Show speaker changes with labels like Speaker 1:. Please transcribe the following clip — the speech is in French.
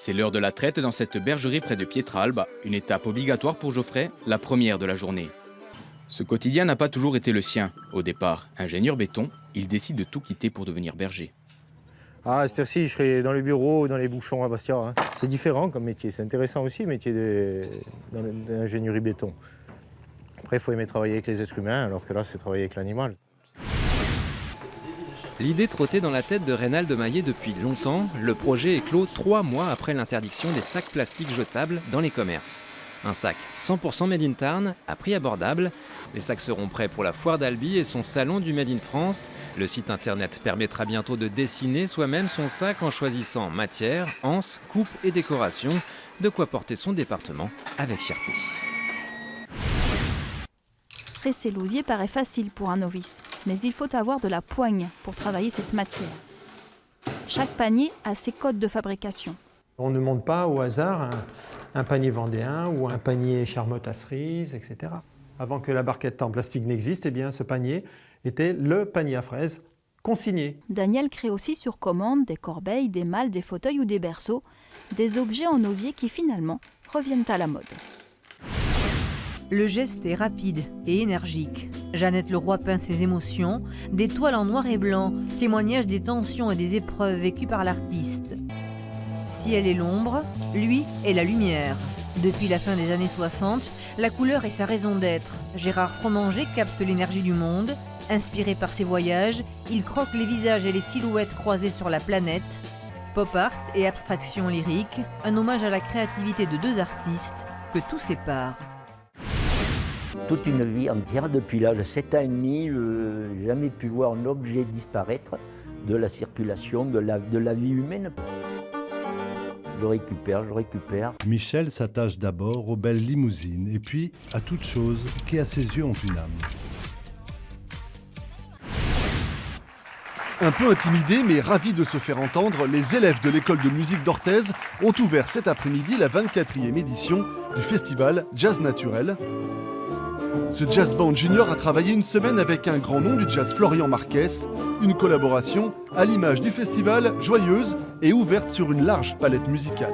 Speaker 1: C'est l'heure de la traite dans cette bergerie près de Pietralba, une étape obligatoire pour Geoffrey, la première de la journée. Ce quotidien n'a pas toujours été le sien. Au départ, ingénieur béton, il décide de tout quitter pour devenir berger.
Speaker 2: Ah, à cette heure-ci, je serai dans les bureaux ou dans les bouchons à Bastia. Hein. C'est différent comme métier, c'est intéressant aussi, le métier dans l'ingénierie béton. Après, il faut aimer travailler avec les êtres humains, alors que là, c'est travailler avec l'animal.
Speaker 3: L'idée trottait dans la tête de Reynald Maillet depuis longtemps. Le projet est clos 3 mois après l'interdiction des sacs plastiques jetables dans les commerces. Un sac 100% Made in Tarn, à prix abordable. Les sacs seront prêts pour la foire d'Albi et son salon du Made in France. Le site internet permettra bientôt de dessiner soi-même son sac en choisissant matière, anse, coupe et décoration. De quoi porter son département avec fierté.
Speaker 4: Tresser l'osier paraît facile pour un novice, mais il faut avoir de la poigne pour travailler cette matière. Chaque panier a ses codes de fabrication.
Speaker 5: On ne monte pas au hasard un panier vendéen ou un panier Charmotte à cerises, etc. Avant que la barquette en plastique n'existe, eh bien, ce panier était le panier à fraises consigné.
Speaker 4: Daniel crée aussi sur commande des corbeilles, des malles, des fauteuils ou des berceaux, des objets en osier qui finalement reviennent à la mode.
Speaker 6: Le geste est rapide et énergique. Jeannette Leroy peint ses émotions, des toiles en noir et blanc, témoignage des tensions et des épreuves vécues par l'artiste. Si elle est l'ombre, lui est la lumière. Depuis la fin des années 60, la couleur est sa raison d'être. Gérard Fromanger capte l'énergie du monde. Inspiré par ses voyages, il croque les visages et les silhouettes croisées sur la planète. Pop art et abstraction lyrique, un hommage à la créativité de deux artistes que tout sépare.
Speaker 7: Toute une vie entière, depuis l'âge de 7 ans et demi, jamais pu voir un objet disparaître de la circulation, de la vie humaine. Je récupère.
Speaker 8: Michel s'attache d'abord aux belles limousines et puis à toute chose qui à ses yeux ont une âme.
Speaker 9: Un peu intimidés mais ravis de se faire entendre, les élèves de l'école de musique d'Orthez ont ouvert cet après-midi la 24e édition du festival Jazz Naturel. Ce jazz band junior a travaillé une semaine avec un grand nom du jazz, Florian Marquez, une collaboration à l'image du festival joyeuse et ouverte sur une large palette musicale.